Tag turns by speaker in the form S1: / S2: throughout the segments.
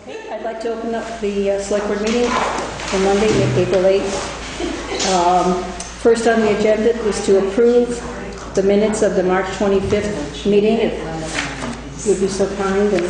S1: Okay, I'd like to open up the select board meeting for Monday, April 8th. First on the agenda is to approve the minutes of the March 25th meeting. If you would be so kind and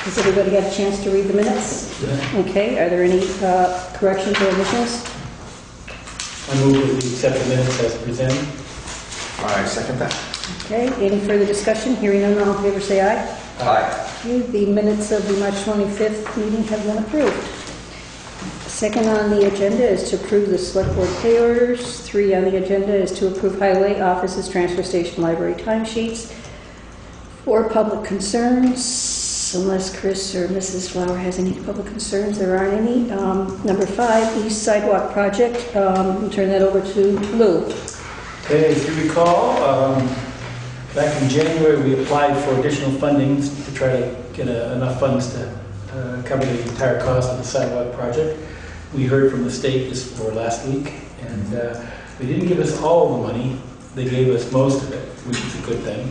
S1: has everybody had a chance to read the minutes?
S2: Yeah.
S1: Okay, are there any corrections or omissions?
S2: I move that we accept the minutes as presented.
S3: I second that.
S1: Okay, any further discussion? Hearing none, all in favor say aye.
S3: Aye.
S1: Okay, the minutes of the March 25th meeting have been approved. Second on the agenda is to approve the select board pay orders. 3 on the agenda is to approve highway, offices, transfer station, library timesheets. 4 public concerns. Unless Chris or Mrs. Flower has any public concerns, there aren't any. Number 5, East Sidewalk Project. I'll turn that over to Lou.
S2: Okay, if you recall, back in January we applied for additional funding to try to get enough funds to cover the entire cost of the sidewalk project. We heard from the state last week, and they didn't give us all the money. They gave us most of it, which is a good thing.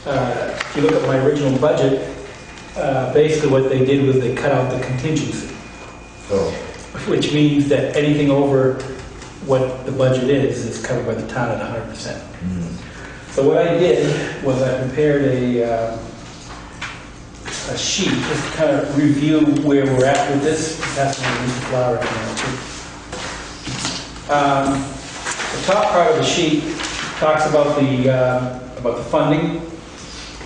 S2: If you look at my original budget, basically what they did was they cut out the contingency.
S3: Oh.
S2: Which means that anything over what the budget is covered by the town at 100%. So what I did was I prepared a sheet just to kind of review where we're at with this. That's Mr. Flower. The top part of the sheet talks about the funding.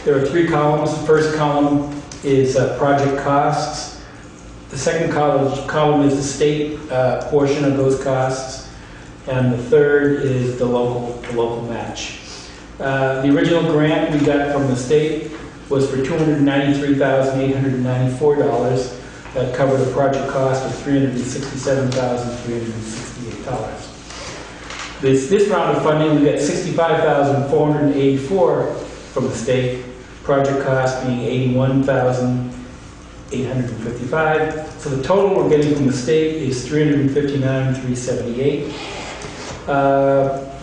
S2: There are 3 columns. The first column is project costs. The second column is the state portion of those costs, and the third is the local match. The original grant we got from the state was for $293,894. That covered a project cost of $367,368. This round of funding, we got $65,484 from the state. Project cost being $81,855. So the total we're getting from the state is $359,378.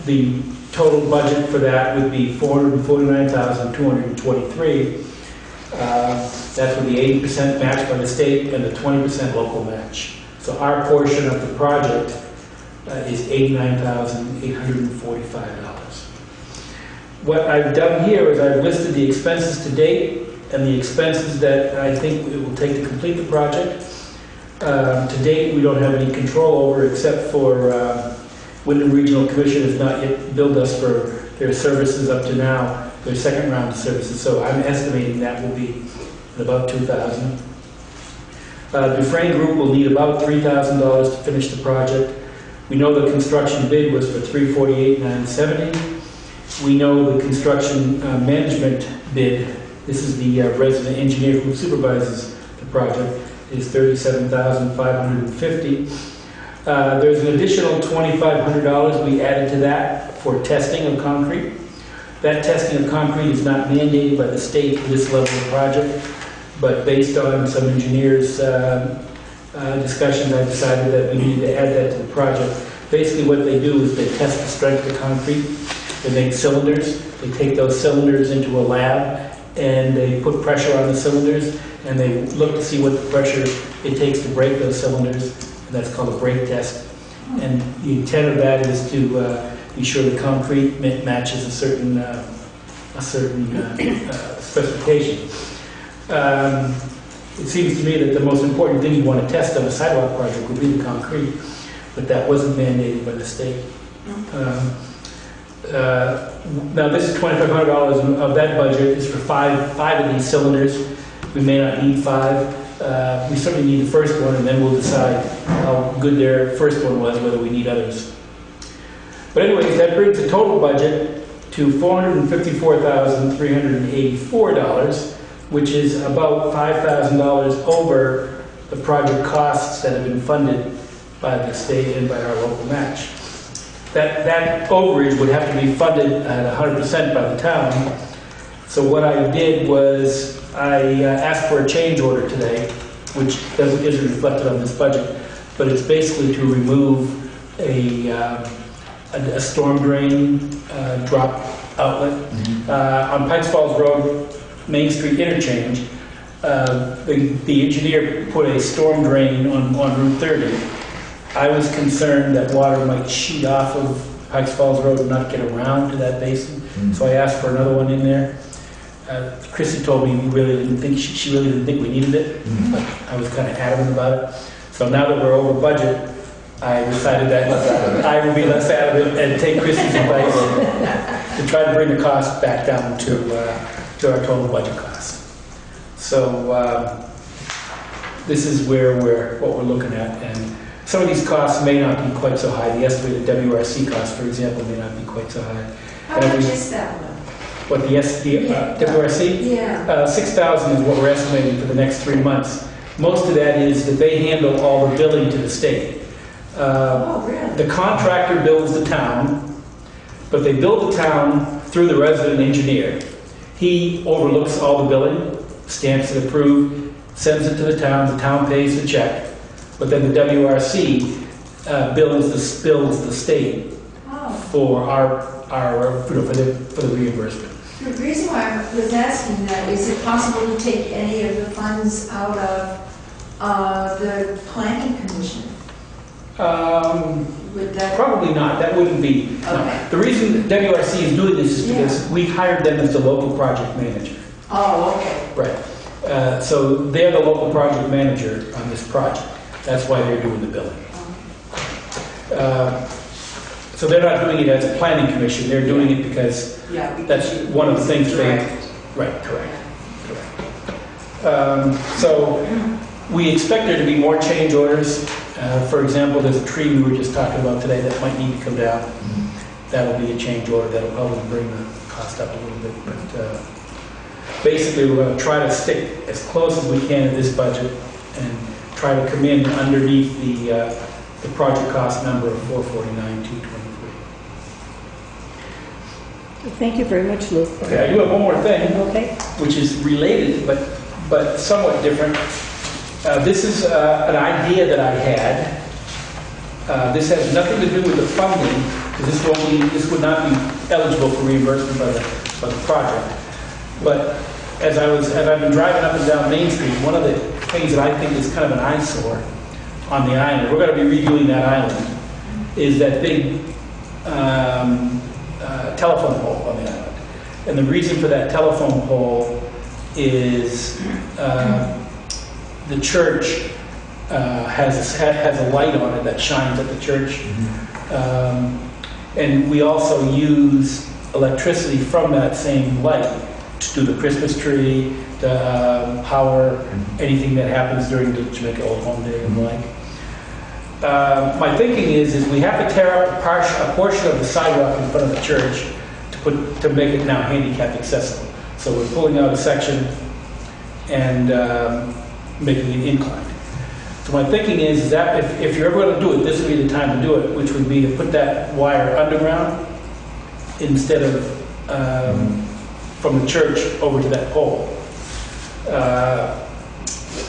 S2: The total budget for that would be $449,223. That's with the 80% match by the state and the 20% local match. So our portion of the project is $89,845. What I've done here is I've listed the expenses to date and the expenses that I think it will take to complete the project. To date, we don't have any control over, except for Wyndham Regional Commission has not yet billed us for their services up to now, their second round of services. So I'm estimating that will be about $2,000. Dufresne Group will need about $3,000 to finish the project. We know the construction bid was for $348,970. We know the construction management bid, this is the resident engineer who supervises the project, is $37,550. There's an additional $2,500 we added to that for testing of concrete. That testing of concrete is not mandated by the state for this level of project, but based on some engineers' discussions, I decided that we needed to add that to the project. Basically what they do is they test the strength of concrete. They make cylinders. They take those cylinders into a lab and they put pressure on the cylinders and they look to see what the pressure it takes to break those cylinders, and that's called a break test. And the intent of that is to be sure the concrete matches a certain specification. It seems to me that the most important thing you want to test on a sidewalk project would be the concrete, but that wasn't mandated by the state. Now this is $2,500 of that budget is for five of these cylinders. We may not need 5. We certainly need the first one, and then we'll decide how good their first one was, whether we need others. But anyways, that brings the total budget to $454,384, which is about $5,000 over the project costs that have been funded by the state and by our local match. That overage would have to be funded at 100% by the town. So what I did was I asked for a change order today, which isn't reflected on this budget, but it's basically to remove a storm drain drop outlet. On Pikes Falls Road, Main Street interchange, the engineer put a storm drain on Route 30. I was concerned that water might sheet off of Pikes Falls Road and not get around to that basin, so I asked for another one in there. Chrissy told me she really didn't think we needed it, but I was kind of adamant about it. So now that we're over budget, I decided that I would be less adamant and take Chrissy's advice to try to bring the cost back down to our total budget cost. So this is what we're looking at, and some of these costs may not be quite so high. The estimated WRC cost, for example, may not be quite so high.
S4: How much is that one?
S2: What the WRC?
S4: Yeah.
S2: 6,000 is what we're estimating for the next 3 months. Most of that is that they handle all the billing to the state.
S4: Oh, really?
S2: The contractor bills the town, but they bill the town through the resident engineer. He overlooks all the billing, stamps it approved, sends it to the town pays the check, but then the WRC bills the state for for the reimbursement.
S4: The reason why I was asking that, is it possible to take any of the funds out of the planning commission? Would that...
S2: Probably not. That wouldn't be.
S4: Okay.
S2: No. The reason WRC is doing this is because we hired them as the local project manager.
S4: Oh, okay.
S2: Right. So they're the local project manager on this project. That's why they're doing the billing. So they're not doing it as a planning commission. They're doing it because that's one of the things they... Right, correct. So we expect there to be more change orders. For example, there's a tree we were just talking about today that might need to come down. That'll be a change order. That'll probably bring the cost up a little bit. But basically, we're going to try to stick as close as we can to this budget and try to come in underneath the project cost number of $449,223.
S1: Thank you very much, Lou.
S2: Okay, I do have one more thing,
S1: Okay.
S2: which is related but somewhat different. This is an idea that I had. This has nothing to do with the funding, because this would not be eligible for reimbursement by the project. But as I've been driving up and down Main Street, one of the things that I think is kind of an eyesore on the island, we're going to be redoing that island, is that big telephone pole on the island. And the reason for that telephone pole is the church has a light on it that shines at the church. And we also use electricity from that same light to do the Christmas tree, to power anything that happens during the Jamaica Old Home Day and the like. My thinking is we have to tear up a portion of the sidewalk in front of the church to make it now handicap accessible. So we're pulling out a section and making it inclined. So my thinking is that if you're ever going to do it, this would be the time to do it, which would be to put that wire underground instead of from the church over to that pole.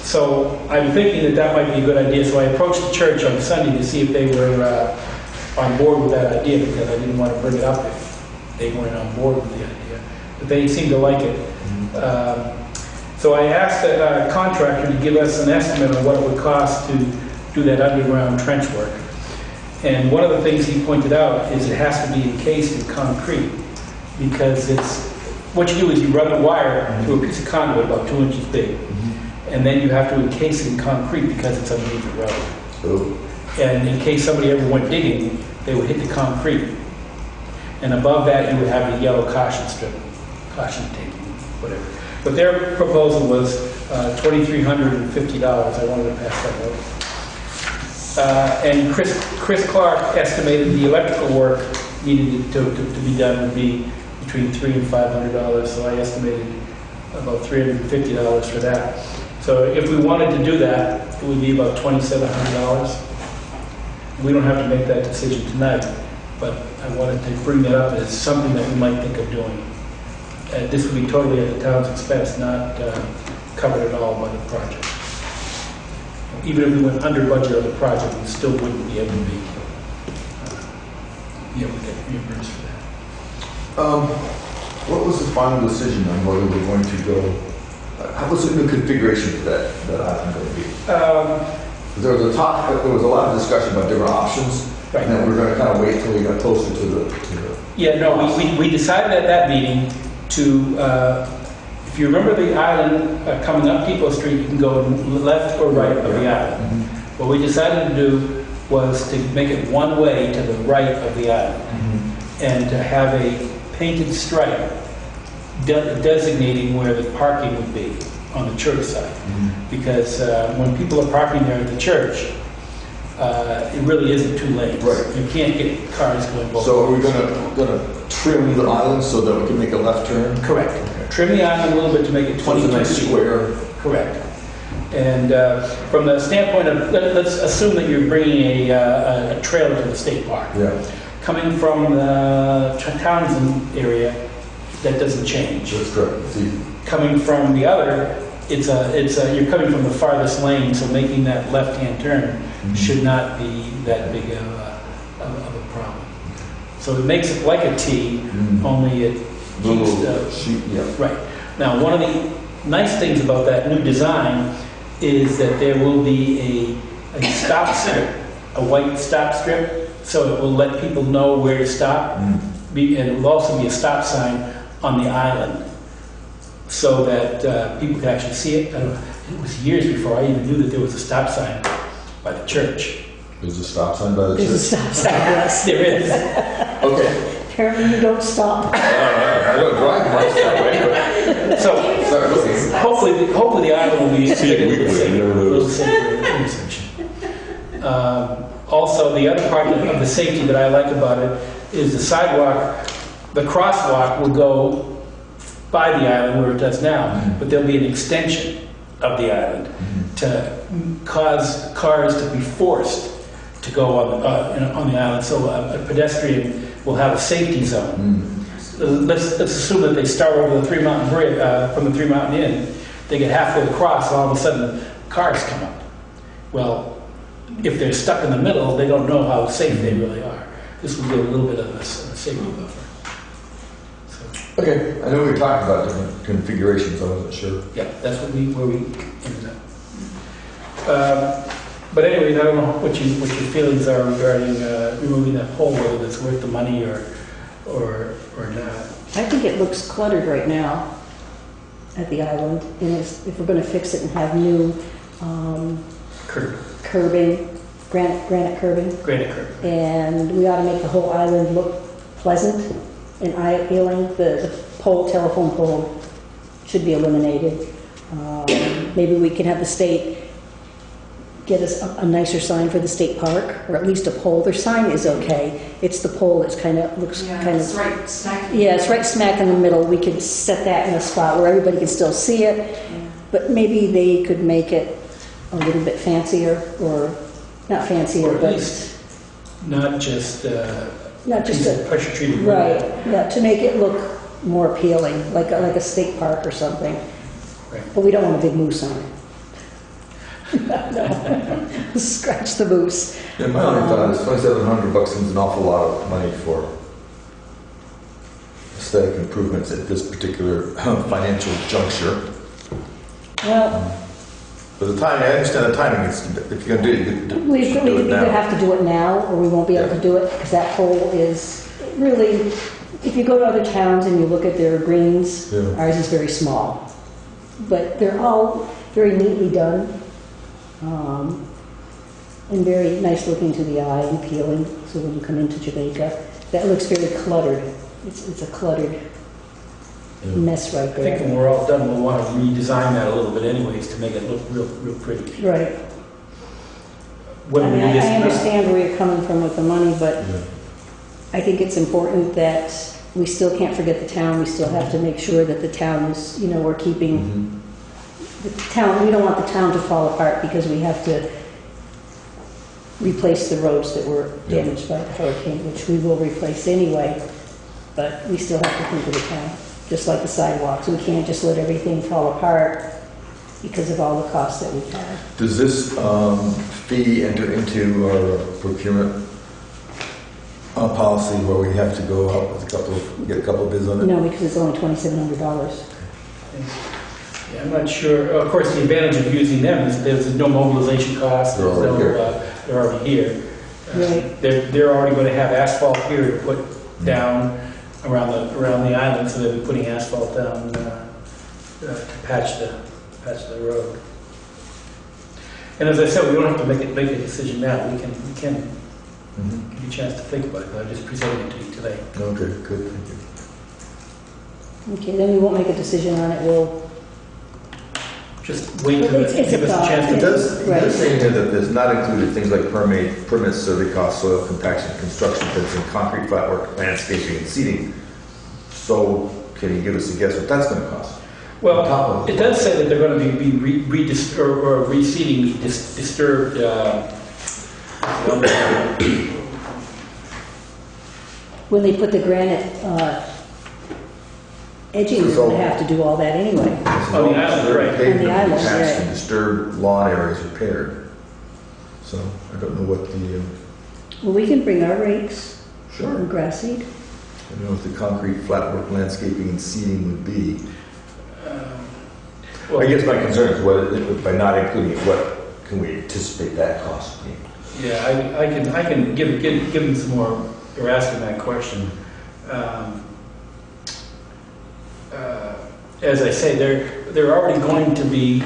S2: So I'm thinking that might be a good idea. So I approached the church on Sunday to see if they were on board with that idea, because I didn't want to bring it up if they weren't on board with the idea. But they seemed to like it. So I asked the contractor to give us an estimate on what it would cost to do that underground trench work. And one of the things he pointed out is it has to be encased in concrete, because what you do is you run the wire through a piece of conduit about 2 inches big, and then you have to encase it in concrete because it's underneath the road.
S3: Oh.
S2: And in case somebody ever went digging, they would hit the concrete. And above that, you would have the yellow caution strip, caution tape, whatever. But their proposal was $2,350. I wanted to pass that out. And Chris Clark estimated the electrical work needed to be done would be between $300 and $500. So I estimated about $350 for that. So if we wanted to do that, it would be about $2,700. We don't have to make that decision tonight, but I wanted to bring that up as something that we might think of doing. This would be totally at the town's expense, not covered at all by the project. Even if we went under budget on the project, we still wouldn't be able to get reimbursed for that.
S3: What was the final decision on whether we're going to go? How was the configuration for that island going to be? There was a lot of discussion about different options,
S2: Right.
S3: and then we were going to kind of wait till we got closer to the.
S2: Yeah, no, we decided at that meeting to, if you remember the island coming up Depot Street, you can go left or right of the island. What we decided to do was to make it one way to the right of the island, and to have a painted stripe designating where the parking would be on the church side. Because when people are parking there at the church, it really isn't 2 lanes.
S3: Right.
S2: You can't get cars going both
S3: So are we
S2: ways.
S3: going to trim the island so that we can make a left turn?
S2: Correct.
S3: Okay.
S2: Trim the island a little bit to make it
S3: So it's
S2: 22
S3: a nice
S2: feet.
S3: square.
S2: Correct. And from the standpoint of, let's assume that you're bringing a trailer to the state park.
S3: Yeah.
S2: Coming from the Townsend area, that doesn't change.
S3: That's correct. It's easy.
S2: Coming from the other, you're coming from the farthest lane, so making that left-hand turn should not be that big of a problem. So it makes it like a T, only it keeps the...
S3: Yeah.
S2: Right. Now, one of the nice things about that new design is that there will be a stop strip, a white stop strip, so it will let people know where to stop. And it will also be a stop sign on the island, so that people can actually see it. It was years before I even knew that there was a stop sign by the church.
S3: There's a stop sign by the
S1: There's a
S3: church.
S1: stop sign, yes.
S2: There is.
S3: Okay.
S1: Apparently you don't stop.
S3: I don't drive much that way,
S2: So
S3: but start looking.
S2: hopefully the island will be
S3: See it weekly, you never
S2: a little
S3: lose.
S2: safer intersection. Also, the other part of the safety that I like about it is the sidewalk. The crosswalk will go by the island where it does now, but there'll be an extension of the island to cause cars to be forced to go on the island. So a pedestrian will have a safety zone. Let's assume that they start over the Three Mountain Bridge, from the Three Mountain Inn. They get halfway across, and all of a sudden cars come up. Well, if they're stuck in the middle, they don't know how safe they really are. This will give a little bit of a safety buffer.
S3: Okay, I know we talked about different configurations, I wasn't sure.
S2: Yeah, that's where we ended up. But anyway, I don't know what your feelings are regarding removing that pole, whether that's worth the money or not.
S1: I think it looks cluttered right now at the island, and if we're gonna fix it and have new curbing, granite curbing, and we ought to make the whole island look pleasant and eye-appealing. The telephone pole should be eliminated. Maybe we can have the state get us a nicer sign for the state park, or at least a pole. Their sign is okay. It's the pole that's looks kind of...
S4: It's right smack.
S1: Yeah, it's right smack in the middle. We could set that in a spot where everybody can still see it, but maybe they could make it a little bit fancier, or not fancier,
S2: Or at
S1: but...
S2: least not just
S1: not just a...
S2: pressure treated wood.
S1: Right, yeah, to make it look more appealing, like a state park or something.
S2: Right.
S1: But we don't want a big moose on it. No, scratch the moose.
S3: Yeah, my only thought is $2,700 seems an awful lot of money for aesthetic improvements at this particular financial juncture.
S1: Well,
S3: But the timing, I understand the timing. If you're going to do it,
S1: we
S3: you should do it
S1: either
S3: now.
S1: have to do it now, or we won't be able to do it, because that pole is really, if you go to other towns and you look at their greens,
S3: Yeah.
S1: ours is very small. But they're all very neatly done, and very nice looking to the eye and appealing. So when you come into Jamaica, that looks very cluttered. It's a cluttered mess right
S2: I think
S1: there.
S2: when we're all done, we'll want to redesign that a little bit anyways to make it look real pretty.
S1: Right.
S2: When
S1: I
S2: we
S1: mean,
S2: do this
S1: I
S2: now.
S1: understand where you're coming from with the money, but
S3: Yeah.
S1: I think it's important that we still can't forget the town. We still have to make sure that the town is, we're keeping
S3: Mhm.
S1: the town. We don't want the town to fall apart because we have to replace the roads that were damaged by the hurricane, which we will replace anyway. But we still have to think of the town, just like the sidewalks. We can't just let everything fall apart because of all the costs that we've had.
S3: Does this fee enter into our procurement policy where we have to go out with get a couple of bids on it?
S1: No, because it's only $2,700.
S2: Yeah, I'm not sure. Of course, the advantage of using them is there's no mobilization cost.
S3: They're already here.
S2: They're already here.
S1: Right.
S2: They're already going to have asphalt here to put down around the island, so they'll be putting asphalt down to patch the road. And as I said, we don't have to make a decision now. We can
S3: Mhm.
S2: give you a chance to think about it. But I just presented it to you today.
S3: Okay, good, thank you.
S1: Okay, then we won't make a decision on it. We'll
S2: Just wait till
S1: It's a
S2: give us a
S1: thought.
S2: chance
S3: It
S2: to.
S3: does
S1: Right.
S3: say here that there's not included things like permits, survey costs, soil compaction, construction, fencing, concrete flatwork, landscaping, and seeding. So can you give us a guess what that's going to cost? On top
S2: Well,
S3: of
S2: it does say that they're going to be reseeding disturbed.
S1: when they put the granite edging, they're going to have to do all that anyway.
S2: On the island, right.
S1: On the island,
S3: Patched
S1: right.
S3: and disturbed lawn areas repaired. So I don't know what the,
S1: Well, we can bring our rakes
S3: sure,
S1: and grass seed.
S3: I don't know what the concrete flatwork landscaping and seeding would be.
S2: Well,
S3: I guess my concern is by not including it, what can we anticipate that cost being?
S2: Yeah, I can give them some more. You're asking that question. As I say, they're already going to be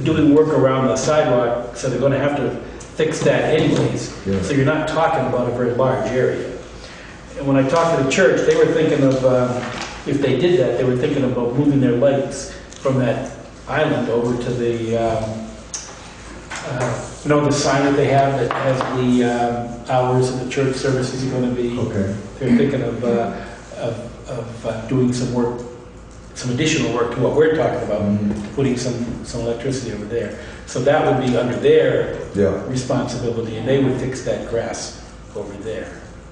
S2: doing work around the sidewalk, so they're going to have to fix that anyways.
S3: Yeah.
S2: So you're not talking about a very large area. And when I talked to the church, they were thinking of, if they did that, they were thinking about moving their lights from that island over to the, the sign that they have that has the hours of the church services are going to be.
S3: Okay.
S2: They're thinking of doing some work, some additional work to what we're talking about, putting some electricity over there. So that would be under their
S3: Yeah.
S2: responsibility, and they would fix that grass over there.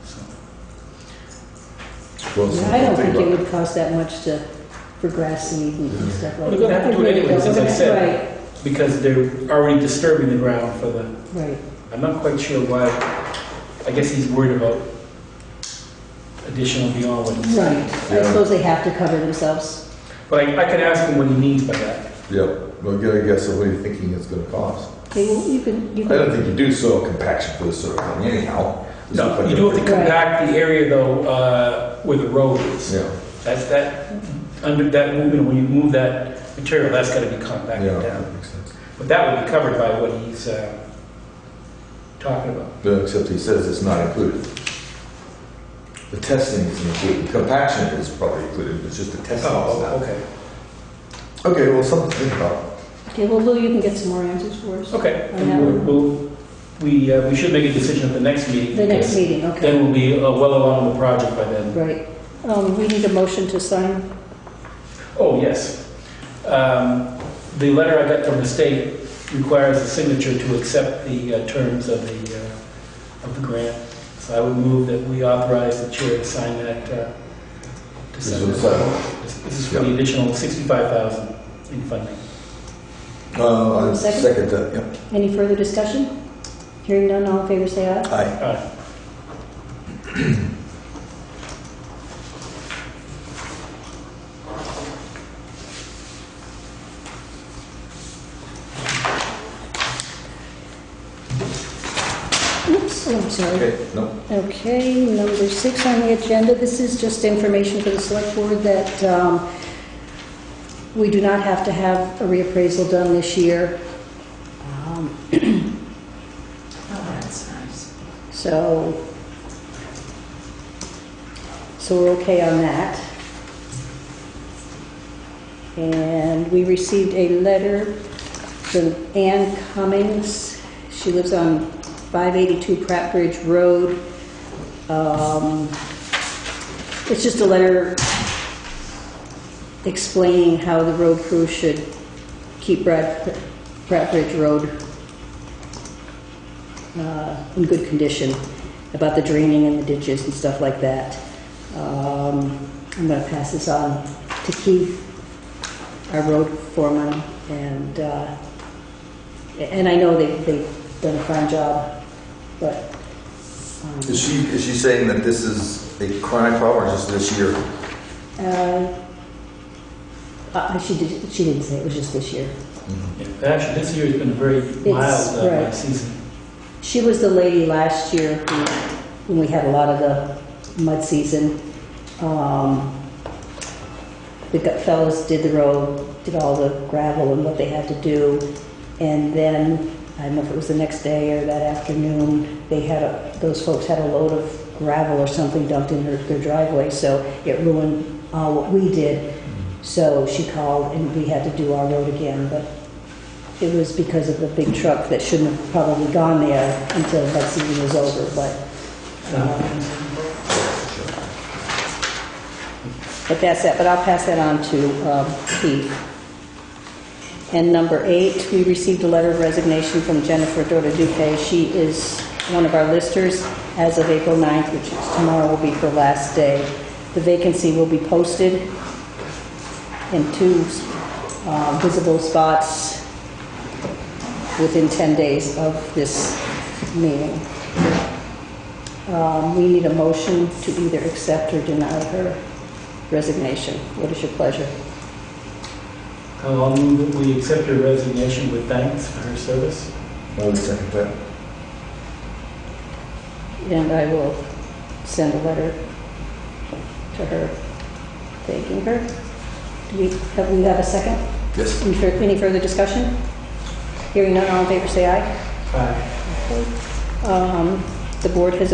S2: So,
S3: Well,
S1: Yeah, I don't think it would cost that much for grass seed and stuff like that.
S2: well, they're going to have to do it anyways, as I said, because they're already disturbing the ground for the.
S1: Right.
S2: I'm not quite sure why. I guess he's worried about additional beyond what he said.
S1: Right. I suppose they have to cover themselves.
S2: But I could ask him what he means by that.
S3: Yeah, well, get a guess of what you're thinking it's gonna cost.
S1: Okay, well, you can.
S3: I don't think you do soil compaction for this sort of thing anyhow. This looks
S2: No,
S3: like
S2: you
S3: a
S2: do have to
S3: pretty-
S2: compact the area though, where the road is.
S3: Yeah,
S2: Under that movement, when you move that material, that's got to be compacted
S3: Yeah,
S2: down.
S3: that makes sense.
S2: But that would be covered by what he's talking about.
S3: Yeah, except he says it's not included. The testing is included. Compaction is probably included, it's just the testing is not.
S2: Okay.
S3: Okay, well, something to think about.
S1: Okay, well, Lou, you can get some more answers for us.
S2: Okay.
S1: On that one.
S2: We should make a decision at the next meeting.
S1: The next
S2: because
S1: meeting, okay.
S2: Then we'll be well along the project by then.
S1: Right. We need a motion to sign.
S2: Oh, yes. The letter I got from the state requires a signature to accept the terms of the grant. So I would move that we authorize the chair to sign that.
S3: This is the second.
S2: This is for the additional $65,000 in funding.
S3: I
S1: Second?
S3: second that, yeah.
S1: Any further discussion? Hearing none, all in favor say aye.
S3: Aye.
S1: Oops, oh, I'm sorry.
S3: Okay, no.
S1: Okay, number 6 on the agenda, this is just information for the select board that we do not have to have a reappraisal done this year.
S4: Oh, that's nice.
S1: So we're okay on that. And we received a letter from Ann Cummings. She lives on 582 Pratt Bridge Road. It's just a letter explaining how the road crew should keep Pratt Bridge Road in good condition, about the draining and the ditches and stuff like that. I'm going to pass this on to Keith, our road foreman, and I know they've done a fine job, but...
S3: Is she saying that this is a chronic problem or just this year?
S1: She didn't say, it was just this year.
S2: Yeah, actually, this year has been a very mild
S1: right.
S2: season.
S1: She was the lady last year when we had a lot of the mud season. The fellows did the road, did all the gravel and what they had to do, and then, I don't know if it was the next day or that afternoon, those folks had a load of gravel or something dumped in their driveway, so it ruined all what we did. So she called and we had to do our road again, but it was because of the big truck that shouldn't have probably gone there until that season was over, but that's that. But I'll pass that on to Keith. And number 8, we received a letter of resignation from Jennifer Dota-Duque. She is one of our listers as of April 9th, which is tomorrow will be her last day. The vacancy will be posted in 2 visible spots within 10 days of this meeting. We need a motion to either accept or deny her resignation. What is your pleasure?
S2: I'll move that we accept her resignation with thanks for her service.
S3: I would second that.
S1: And I will send a letter to her thanking her. Do we have a second?
S3: Yes.
S1: Any further discussion? Hearing none, all in favor say aye.
S2: Aye.
S1: The board has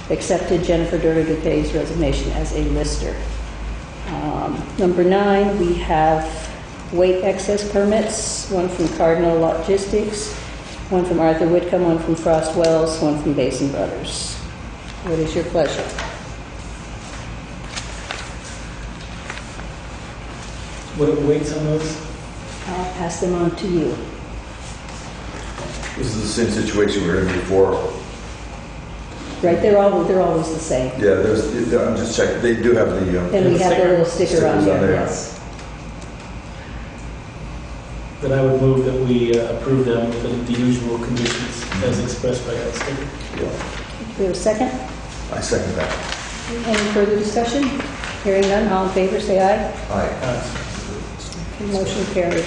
S1: accepted Jennifer Dota-Duque's resignation as a lister. Number 9, we have weight excess permits, one from Cardinal Logistics, one from Arthur Whitcomb, one from Frost Wells, one from Basin Brothers. What is your pleasure?
S2: What are the weights on those?
S1: I'll pass them on to you.
S3: This is the same situation we were in before.
S1: Right, they're always the same.
S3: Yeah, I'm just checking. They do have the...
S1: And we have the little sticker on
S3: stickers on
S1: there,
S3: there.
S1: yes.
S2: Then I would move that we approve them with the usual conditions as expressed by that sticker.
S3: Yeah.
S1: Do we have a second?
S3: I second that.
S1: Any further discussion? Hearing none, all in favor, say aye.
S3: Aye.
S1: Okay, motion carried.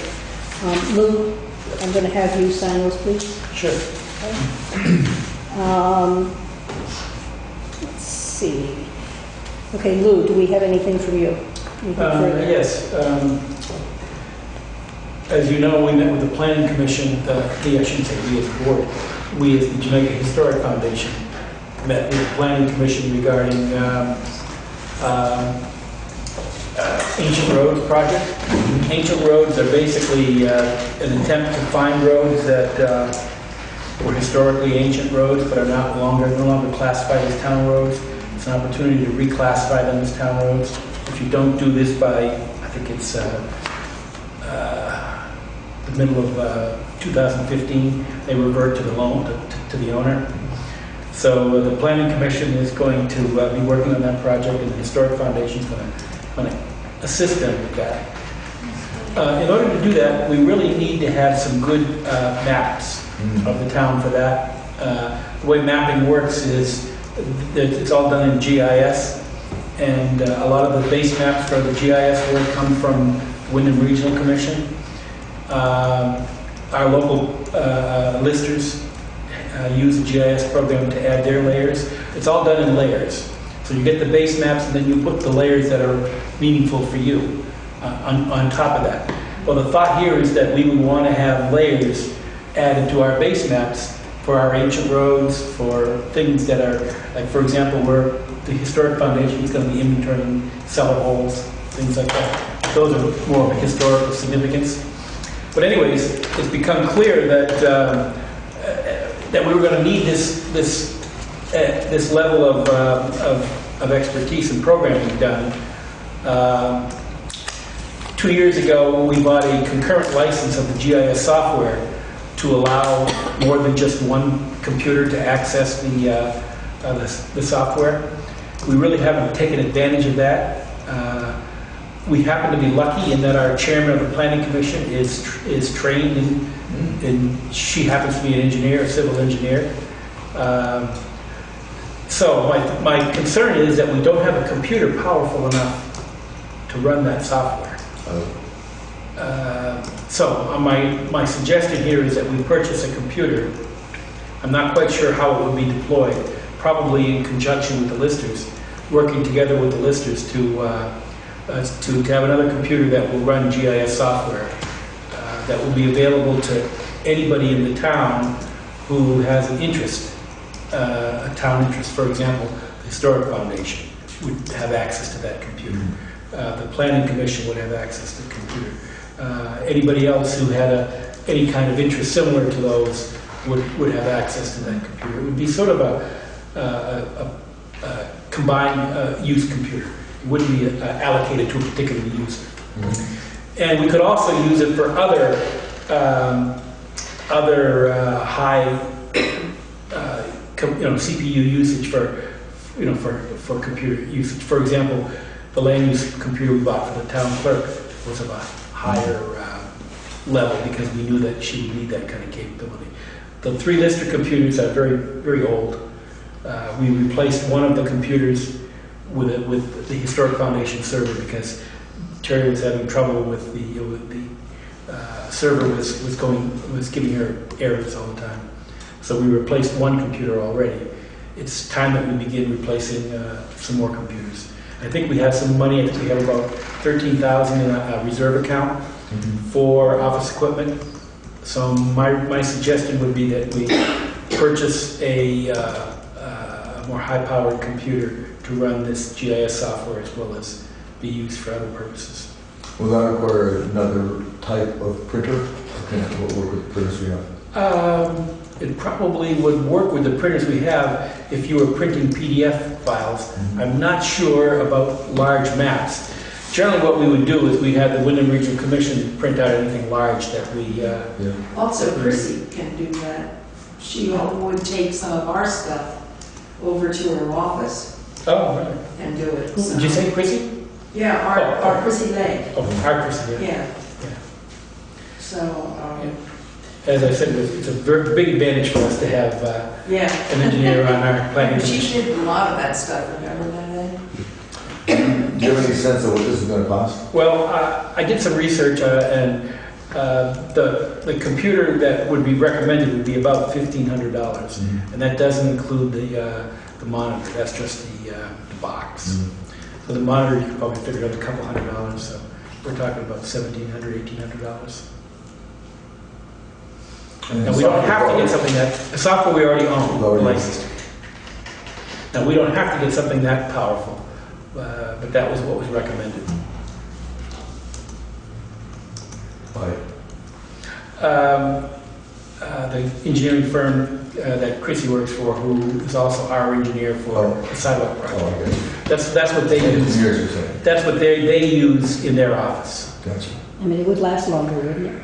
S1: Lou, I'm going to have you sign those, please.
S2: Sure.
S1: Let's see. Okay, Lou, do we have anything from you? Anything further?
S2: Yes. As you know, we met with the Planning Commission, I shouldn't say we as a board, we as the Jamaica Historic Foundation met with the Planning Commission regarding Ancient Roads project. Ancient roads are basically an attempt to find roads that were historically ancient roads but are no longer classified as town roads. It's an opportunity to reclassify them as town roads. If you don't do this by, I think it's the middle of 2015, they revert to the loan, to the owner. So the Planning Commission is going to be working on that project, and the Historic Foundation is going to assist them with that. In order to do that, we really need to have some good maps of the town for that. The way mapping works is that it's all done in GIS, and a lot of the base maps for the GIS work come from Wyndham Regional Commission. Our local listers use the GIS program to add their layers. It's all done in layers. So you get the base maps and then you put the layers that are meaningful for you on top of that. Well, the thought here is that we would want to have layers added to our base maps for our ancient roads, for things that are, like for example, where the Historic Foundation is going to be inventorying cellar holes, things like that. Those are more of a historical significance. But anyways, it's become clear that that we were going to need this level of expertise and programming done. 2 years ago, we bought a concurrent license of the GIS software to allow more than just one computer to access the software. We really haven't taken advantage of that. We happen to be lucky in that our chairman of the Planning Commission is trained and she happens to be an engineer, a civil engineer. So my concern is that we don't have a computer powerful enough to run that software. So my suggestion here is that we purchase a computer. I'm not quite sure how it would be deployed, probably in conjunction with the listers, working together with the listers to have another computer that will run GIS software that will be available to anybody in the town who has an interest, a town interest. For example, the Historic Foundation would have access to that computer. The Planning Commission would have access to the computer. Anybody else who had any kind of interest similar to those would have access to that computer. It would be sort of a combined use computer. It wouldn't be allocated to a particular user. And we could also use it for other high CPU usage for computer usage. For example, the land use computer we bought for the town clerk was of a higher level because we knew that she would need that kind of capability. The 3 lister computers are very, very old. We replaced one of the computers with the Historic Foundation server because Terry was having trouble with the server was giving her errors all the time. So we replaced one computer already. It's time that we begin replacing some more computers. I think we have some money. I think we have about $13,000 in a reserve account for office equipment. So my suggestion would be that we purchase a more high-powered computer to run this GIS software as well as be used for other purposes.
S5: Will that require another type of printer? What work with printers we have?
S2: It probably would work with the printers we have if you were printing PDF files. I'm not sure about large maps. Generally what we would do is we'd have the Wyndham Regional Commission print out anything large that we...
S4: Also, Chrissy can do that. She would take some of our stuff over to her office
S2: right.
S4: and do it.
S2: Did you say Chrissy?
S4: Yeah, our Chrissy Lake.
S2: Oh, our Chrissy,
S4: Yeah.
S2: Yeah.
S4: So,
S2: As I said, it's a very big advantage for us to have an engineer on our planning
S4: she
S2: commission.
S4: did a lot of that stuff, remember that?
S5: Do you have any sense of what this is going to cost?
S2: Well, I did some research and the computer that would be recommended would be about $1,500, and that doesn't include the monitor. That's just the box. So the monitor, you could probably figure out a couple $100, so we're talking about $1,700, $1,800. Now, we don't have to get something the software we already own, licensed. Now, we don't have to get something that powerful, but that was what was recommended.
S5: Right.
S2: The engineering firm that Chrissy works for, who is also our engineer for the sidewalk project.
S5: Oh, okay.
S2: That's what they use.
S5: Engineers are saying.
S2: That's what they use in their office.
S5: Gotcha.
S1: I mean, it would last longer, wouldn't it?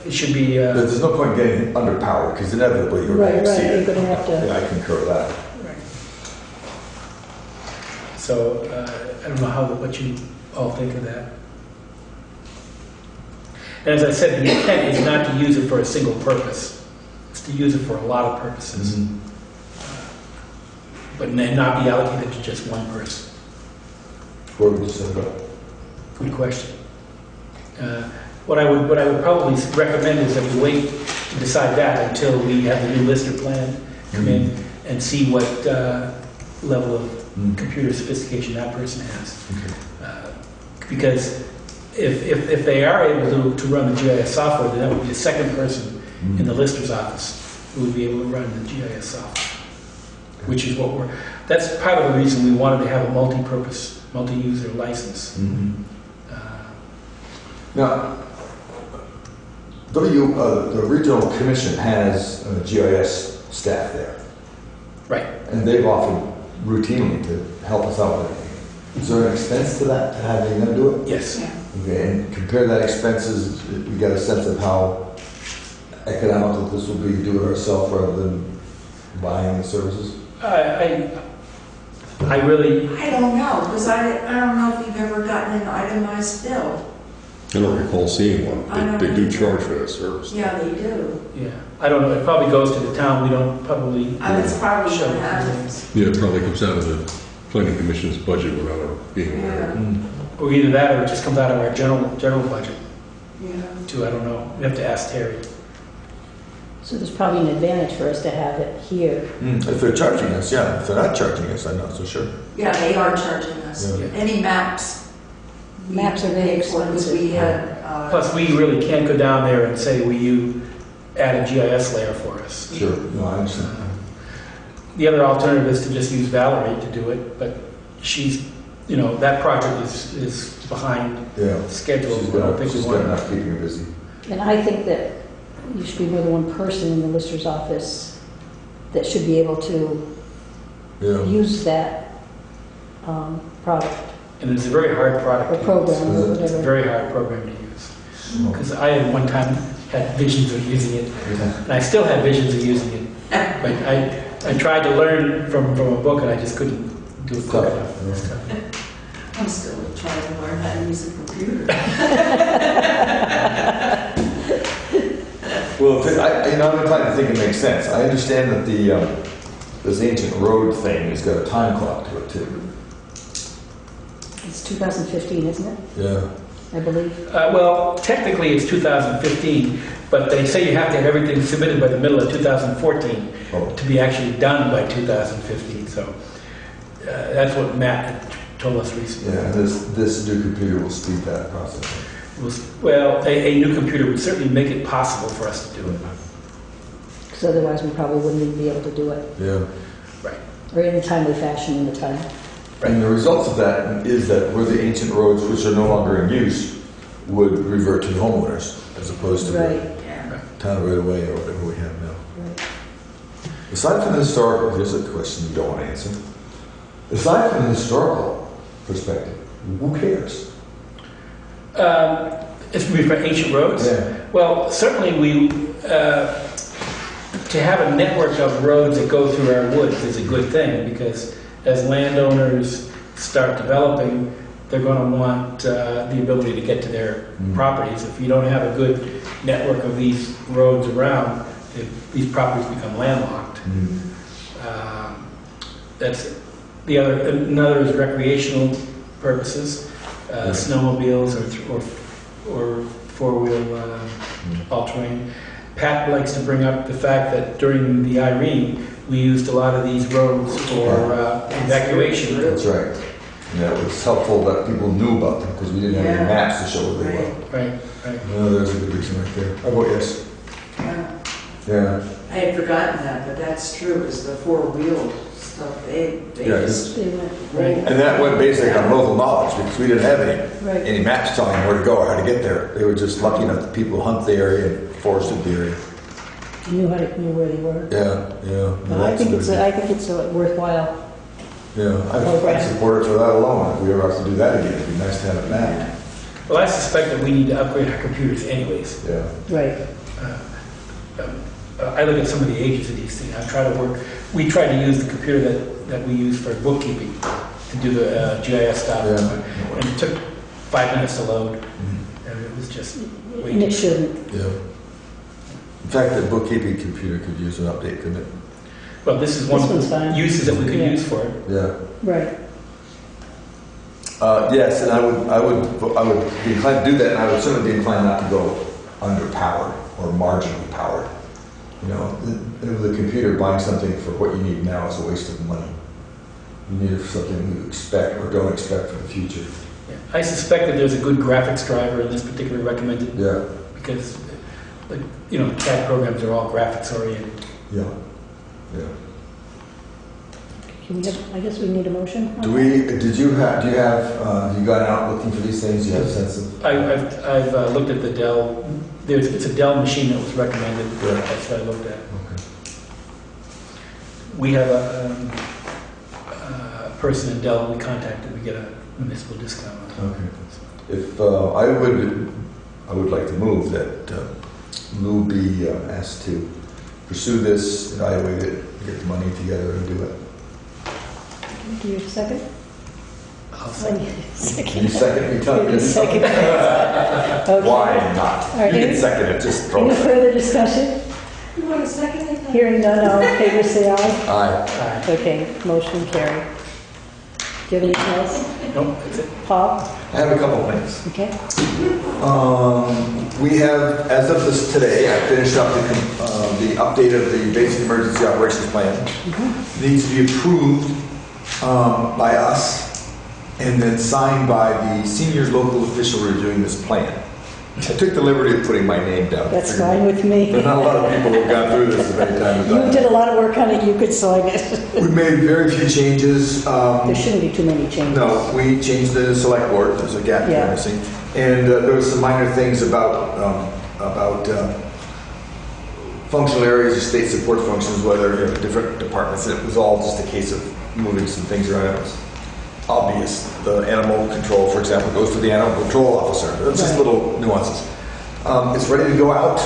S2: It should be.
S5: There's no point getting underpowered, because inevitably you're going to
S1: Right,
S5: exceed
S1: you're
S5: it.
S1: going to have to.
S5: Yeah, I concur with that.
S2: Right. So I don't know what you all think of that. And as I said, the intent is not to use it for a single purpose. It's to use it for a lot of purposes.
S5: Mm-hmm.
S2: But not be allocated to just one person.
S5: Where would you set it up?
S2: Good question. What I would probably recommend is that we wait to decide that until we have the new lister plan come in and see what level of computer sophistication that person has.
S5: Okay.
S2: Because if they are able to run the GIS software, then that would be a second person in the lister's office who would be able to run the GIS software, which is that's part of the reason we wanted to have a multi-purpose, multi-user license.
S5: Mm-hmm. Now, the regional commission has a GIS staff there,
S2: Right.
S5: and they've offered routinely to help us out with anything. Is there an expense to that, to having them do it?
S2: Yes.
S4: Yeah.
S5: Okay, and compare that expenses, we get a sense of how economical this will be to do it ourselves rather than buying the services?
S2: I really,
S4: I don't know, because I don't know if you've ever gotten an itemized bill.
S6: I don't recall seeing one. They do charge for that service.
S4: Yeah, they do.
S2: yeah, I don't know, it probably goes to the town, we don't probably.
S4: It's probably
S2: Sure.
S4: what happens.
S6: Yeah, it probably comes out of the planning commission's budget without our being aware.
S4: Yeah.
S2: Or either that, or it just comes out of our general budget,
S4: Yeah.
S2: too, I don't know, we have to ask Terry.
S1: So there's probably an advantage for us to have it here.
S5: If they're charging us, yeah. If they're not charging us, I'm not so sure.
S4: Yeah, they are charging us.
S5: Yeah.
S4: Any maps.
S1: Maps are very expensive.
S4: We had,
S2: Plus, we really can't go down there and say, will you add a GIS layer for us?
S5: Sure, no, I understand.
S2: The other alternative is to just use Valerie to do it, but she's, that project is behind
S5: Yeah.
S2: schedule.
S5: She's
S2: I don't
S5: got
S2: think we
S5: enough
S2: want
S5: keeping her busy.
S1: And I think that you should be more than one person in the lister's office that should be able to
S5: Yeah.
S1: use that product
S2: And it's a very hard product.
S1: or
S2: to
S1: program or
S2: use. It's a
S1: whatever.
S2: very hard program to use. Because I at one time had visions of using it, and I still have visions of using it. But I tried to learn from a book, and I just couldn't do it quick enough.
S4: I'm still trying to learn how to use a computer.
S5: Well, I'm inclined to think it makes sense. I understand that this ancient road thing has got a time clock to it too.
S1: It's 2015, isn't it?
S5: Yeah.
S1: I believe.
S2: Well, technically it's 2015, but they say you have to have everything submitted by the middle of 2014 to be actually done by 2015. So that's what Matt had told us recently.
S5: Yeah, and this new computer will speed that process up.
S2: Well, a new computer would certainly make it possible for us to do it.
S1: Because otherwise we probably wouldn't even be able to do it.
S5: Yeah.
S2: Right.
S1: Or in a timely fashion in the time.
S5: And the results of that is that where the ancient roads, which are no longer in use, would revert to the homeowners as opposed to
S1: Right.
S4: Yeah.
S5: the town right away or whatever we have now.
S1: Right.
S5: Aside from the historical, here's a question you don't want to answer. Aside from the historical perspective, who cares?
S2: It's for ancient roads?
S5: Yeah.
S2: Well, certainly to have a network of roads that go through our woods is a good thing, because as landowners start developing, they're going to want the ability to get to their properties. If you don't have a good network of these roads around, these properties become landlocked. That's another is recreational purposes, snowmobiles or four-wheel all-terrain. Pat likes to bring up the fact that during the Irene, we used a lot of these roads for evacuation.
S5: That's right. Yeah, it was helpful that people knew about them because we didn't have any
S4: Yeah.
S5: maps to show where they were.
S2: Right, right.
S5: No, there's a good reason right there. I vote yes.
S4: Yeah.
S5: Yeah.
S4: I had forgotten that, but that's true, is the four-wheeled stuff, they
S5: Yeah,
S4: just.
S1: They went,
S4: Right.
S5: And that went basically on local knowledge because we didn't have
S1: right.
S5: any maps telling them where to go or how to get there. They were just lucky enough that people hunt the area and forested the area.
S1: Knew where they were.
S5: Yeah, yeah.
S1: No, I think it's worthwhile.
S5: Yeah, I support it for that alone. If we ever have to do that again, it'd be nice to have it mapped.
S2: Well, I suspect that we need to upgrade our computers anyways.
S5: Yeah.
S1: Right.
S2: I look at some of the ages of these things. We try to use the computer that we use for bookkeeping to do the GIS stuff.
S5: Yeah.
S2: And it took 5 minutes to load. And it was just way
S1: And it
S2: too
S1: shouldn't.
S5: Yeah. In fact, the bookkeeping computer could use an update, couldn't it?
S2: Well, this is one
S1: This one's
S2: of the
S1: fine.
S2: uses that we could
S1: Yeah.
S2: use for it.
S5: Yeah.
S1: Right.
S5: Yes, and I would be inclined to do that, and I would certainly be inclined not to go underpowered or marginally powered. You know, with a computer, buying something for what you need now is a waste of money. You need it for something you expect or don't expect for the future.
S2: Yeah. I suspect that there's a good graphics driver in this particular recommended
S5: Yeah,
S2: because, CAD programs are all graphics oriented.
S5: yeah, yeah.
S1: I guess we need a motion. on
S5: Do
S1: that?
S5: have you gone out looking for these things? Do you have a sense of?
S2: I've looked at the Dell. It's a Dell machine that was recommended.
S5: Yeah.
S2: That's what I looked at.
S5: Okay.
S2: We have a person in Dell we contacted. We get a municipal discount on it.
S5: Okay. If I would like to move that Lou be asked to pursue this, evaluate it, get the money together, and do it.
S1: Do you have a second?
S2: I'll
S1: I
S2: say.
S1: need a second.
S5: Can you second? You tell me.
S1: Need a second. Okay.
S5: Why not?
S1: All right.
S5: You can second it. Just throw
S1: Any
S5: it.
S1: further discussion?
S4: You want a second?
S1: Hearing none, all in favor, say aye.
S5: Aye.
S1: Okay, motion carried. Do you have anything else?
S2: Nope, that's it.
S1: Paul?
S5: I have a couple things.
S1: Okay.
S5: We have, as of this today, I finished up the update of the basic emergency operations plan. It needs to be approved by us and then signed by the senior local official reviewing this plan. I took the liberty of putting my name down.
S1: That's fine with me.
S5: There's not a lot of people who've gone through this as many times as I
S1: You
S5: have.
S1: did a lot of work on it, you could sign it.
S5: We made very few changes.
S1: There shouldn't be too many changes.
S5: No, we changed the select board. There's a gap
S1: Yeah.
S5: there missing, and there were some minor things about functional areas of state support functions, whether different departments. It was all just a case of moving some things around. It was obvious. The animal control, for example, goes to the animal control officer. It's just
S1: Right.
S5: little nuances. It's ready to go out,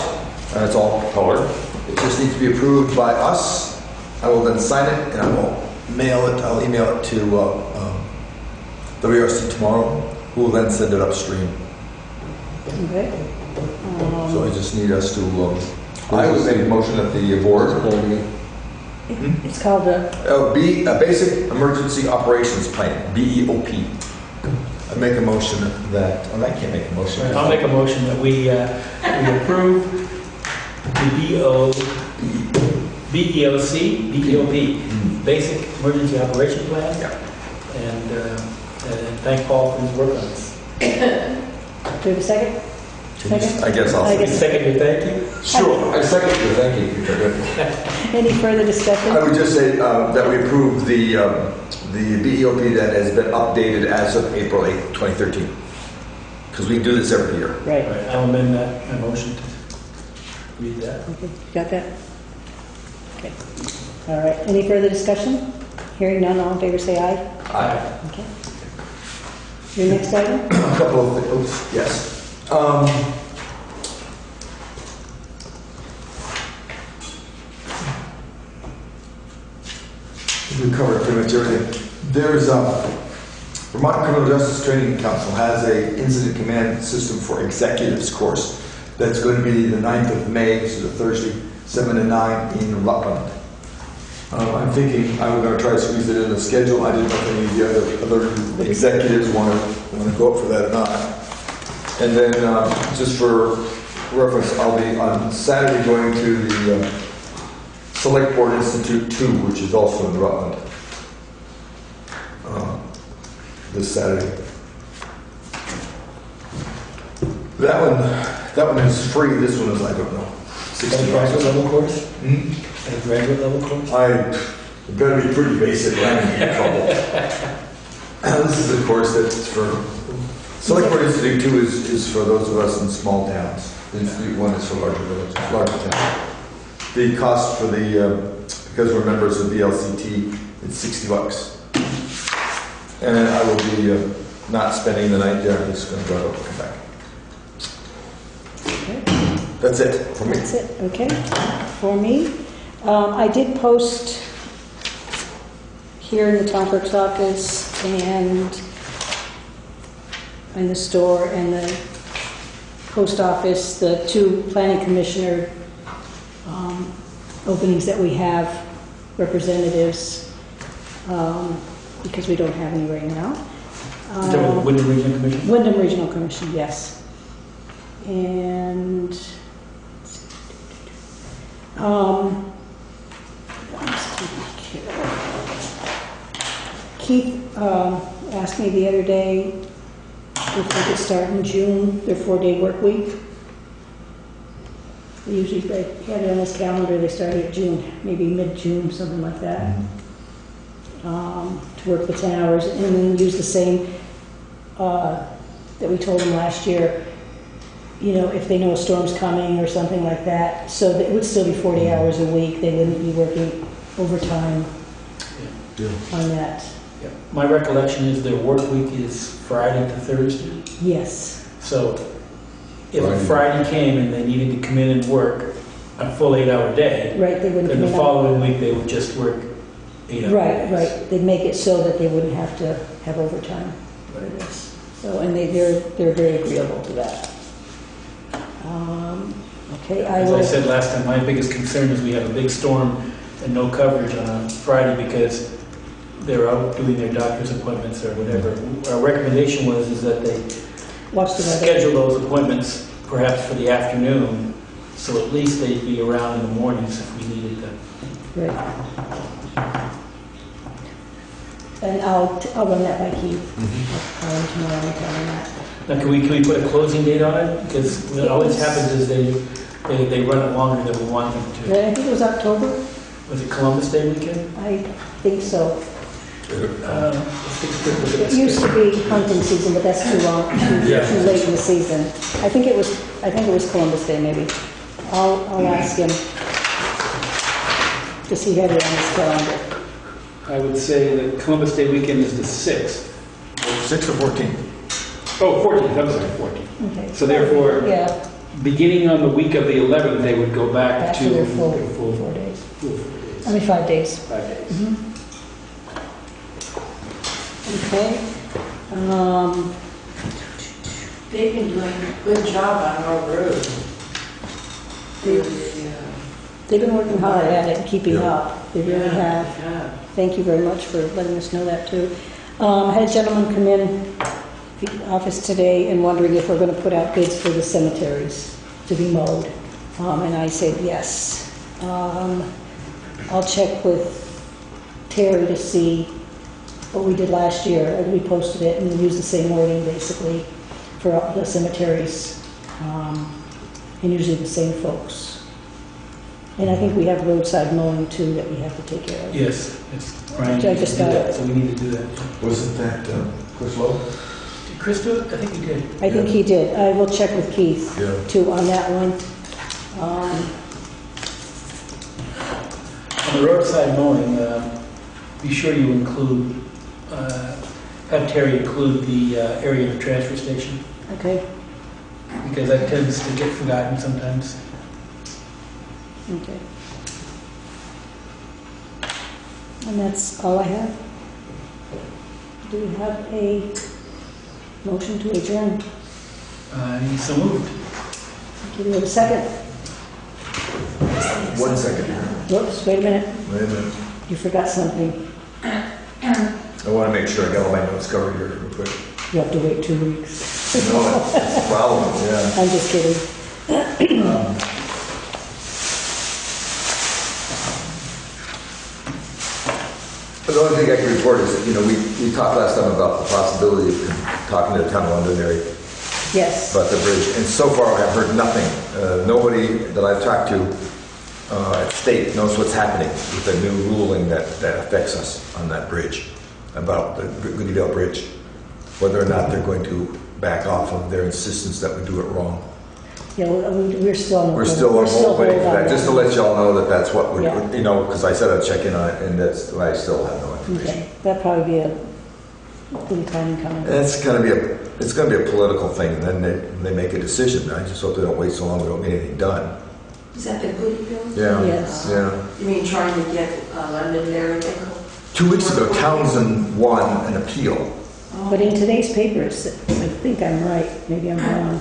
S5: and it's all colored. It just needs to be approved by us. I will then sign it, and I will mail it. I'll email it to WRC tomorrow, who will then send it upstream.
S1: Okay.
S5: So I just need us to, I would make a motion at the board.
S1: It's called a,
S5: Be a basic emergency operations plan, BEOP. I make a motion that, I can't make a motion.
S2: I'll make a motion that we approve the BEOP, Basic Emergency Operation Plan.
S5: Yeah.
S2: And thank Paul for his work on this.
S1: do you have a second? Second?
S5: I guess I'll.
S1: I guess-
S2: Second, your thank you.
S5: Sure, I second your thank you.
S1: Any further discussion?
S5: I would just say that we approve the BEOP that has been updated as of April 8th, 2013. Because we do this every year.
S1: Right.
S2: All right, I'll amend my motion to read that.
S1: Okay, got that? Okay. All right, any further discussion? Hearing none, all in favor say aye.
S5: Aye.
S1: Okay. Your next item?
S5: A couple of things, oops, yes. We covered pretty much everything. There's Vermont Criminal Justice Training Council has a incident command system for executives course that's going to be the 9th of May, this is a Thursday, 7 to 9 in Rutland. I'm thinking I'm going to try to squeeze it in the schedule. I didn't know if any of the other executives want to go up for that or not. And then, just for reference, I'll be on Saturday going to the Selectboard Institute 2, which is also in Rutland. this Saturday. That one is free. This one is, I don't know,
S2: Is that a graduate level course?
S5: Hmm?
S2: A graduate level course?
S5: It better be pretty basic, or I'm gonna get in trouble. This is a course that's for, Select Board Institute 2 is for those of us in small towns. Institute 1 is for larger villages, larger towns. The cost for because we're members of the LCT, it's $60. And I will be not spending the night there. I'm just going to drive up and come back.
S1: Okay.
S5: That's it for me.
S1: That's it, okay. For me, I did post here in the town clerk's office and in the store and the post office, the 2 planning commissioner openings that we have, representatives, because we don't have any right now.
S2: Wyndham Regional Commission?
S1: Wyndham Regional Commission, yes. And Keith asked me the other day if we could start in June, their 4-day work week. Usually they had it on his calendar, they started at June, maybe mid-June, something like that. To work the 10 hours and then use the same that we told them last year, you know, if they know a storm's coming or something like that. So that it would still be 40 hours a week. They wouldn't be working overtime on that.
S2: Yeah. My recollection is their work week is Friday to Thursday.
S1: Yes.
S2: So if a Friday came and they needed to come in and work a full 8-hour day,
S1: Right, they wouldn't
S2: then
S1: come
S2: the
S1: in
S2: following week they would just work 8 hours.
S1: Right. They'd make it so that they wouldn't have to have overtime for this. So, and they're very agreeable to that. Okay,
S2: As I said last time, my biggest concern is we have a big storm and no coverage on a Friday because they're out doing their doctor's appointments or whatever. Our recommendation is that they
S1: watch the weather.
S2: schedule those appointments perhaps for the afternoon, so at least they'd be around in the mornings if we needed them.
S1: Right. And I'll run that by Keith. I'll call him tomorrow and tell him that.
S2: Now, can we put a closing date on it? Because what always happens is they run it longer than we want them to.
S1: I think it was October.
S2: Was it Columbus Day weekend?
S1: I think so.
S2: Let's take a quick look at
S1: It
S2: this.
S1: used to be hunting season, but that's too long, too late in the season. I think it was Columbus Day, maybe. I'll ask him. Does he have it on his calendar?
S2: I would say that Columbus Day weekend is the 6th.
S5: 6 or 14?
S2: Oh, 14th, I'm sorry, 14th.
S1: Okay.
S2: So therefore,
S1: Yeah,
S2: beginning on the week of the 11th, they would go back
S1: back
S2: to
S1: to their full
S2: their
S1: 4 days.
S2: full 4 days.
S1: I mean, 5 days.
S2: 5 days.
S1: Okay.
S4: They've been doing a good job on our road.
S1: They've been working hard at it, keeping up. They really have.
S4: Yeah.
S1: Thank you very much for letting us know that too. I had a gentleman come in the office today and wondering if we're going to put out bids for the cemeteries to be mowed. And I said yes. I'll check with Terry to see what we did last year. We posted it and used the same wording basically for all the cemeteries, and usually the same folks. And I think we have roadside mowing too that we have to take care of.
S2: Yes, it's Brian.
S1: Which I just
S2: did
S1: got.
S2: that, so we need to do that.
S5: Wasn't that Chris Lowe?
S2: Did Chris do it? I think he did.
S1: I think he did. I will check with Keith
S5: Yeah.
S1: too on that one.
S2: On the roadside mowing, be sure you include, have Terry include the area of the transfer station,
S1: Okay,
S2: because that tends to get forgotten sometimes.
S1: okay. And that's all I have. Do we have a motion to adjourn?
S2: So moved.
S1: Give me a second.
S5: 1 second.
S1: Whoops, wait a minute.
S5: Wait a minute.
S1: You forgot something.
S5: I want to make sure I got all my notes covered here real quick.
S1: You have to wait 2 weeks.
S5: No, that's a problem, yeah.
S1: I'm just kidding.
S3: The only thing I can report is that, we talked last time about the possibility of talking to the town of Londonderry
S1: Yes.
S3: about the bridge, and so far I've heard nothing. Nobody that I've talked to at state knows what's happening with the new ruling that affects us on that bridge, about the Goodyear Bridge, whether or not they're going to back off of their insistence that we do it wrong.
S1: Yeah, we're still.
S3: We're still waiting for that. Just to let y'all know that that's what we're,
S1: Yeah.
S3: because I said I'd check in on it, and that's why I still have no information.
S1: Okay, that'd probably be a little time coming.
S3: It's going to be a political thing, and then they make a decision. I just hope they don't wait so long we don't get anything done.
S4: Is that the Goody Bill?
S3: Yeah.
S1: Yes.
S3: Yeah.
S4: You mean trying to get Londonderry to go?
S3: 2 weeks ago, Townsend won an appeal.
S1: But in today's papers, I think I'm right, maybe I'm wrong.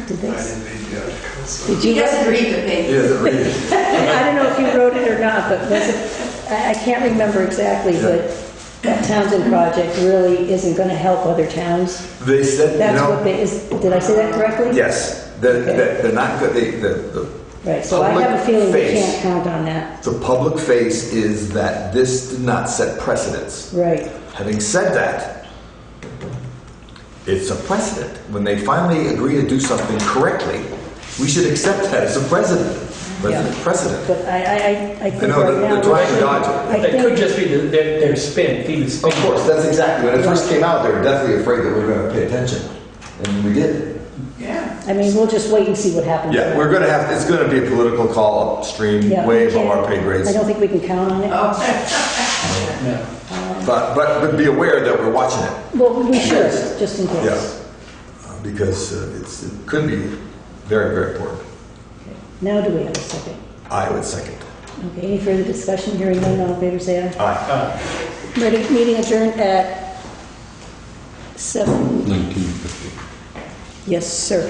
S1: Did they? Did
S4: He
S1: you?
S4: doesn't read the paper.
S3: Read it.
S1: I don't know if you wrote it or not, but was it, I can't remember exactly, but that Townsend project really isn't going to help other towns.
S3: They said,
S1: That's what they, did I say that correctly?
S3: yes, they're not good. The
S1: Right, so I have a
S3: public
S1: feeling we
S3: face.
S1: can't count on that.
S3: The public face is that this did not set precedents.
S1: Right,
S3: Having said that, it's a precedent. When they finally agree to do something correctly, we should accept that as a precedent. Precedent.
S1: but I
S3: I
S1: think
S3: know,
S1: right now.
S3: they're trying to dodge it.
S1: I
S2: That could
S1: think,
S2: just be their spin, feed the spin.
S3: Of course, that's exactly, when it first came out, they were definitely afraid that we were going to pay attention. And we did.
S4: Yeah.
S1: I mean, we'll just wait and see what happens.
S3: Yeah, we're going to have, it's going to be a political call upstream,
S1: Yeah,
S3: way
S1: we
S3: above
S1: can't-
S3: our pay grades.
S1: I don't think we can count on it.
S4: Oh.
S2: No.
S3: But be aware that we're watching it.
S1: Well, we should, just in case.
S3: Yeah. Because it could be very, very important.
S1: Now do we have a second?
S3: I would second.
S1: Okay, any further discussion? Hearing none, all in favor, say aye.
S3: Aye.
S1: Meeting adjourned at 7.
S6: 1950.
S1: Yes, sir.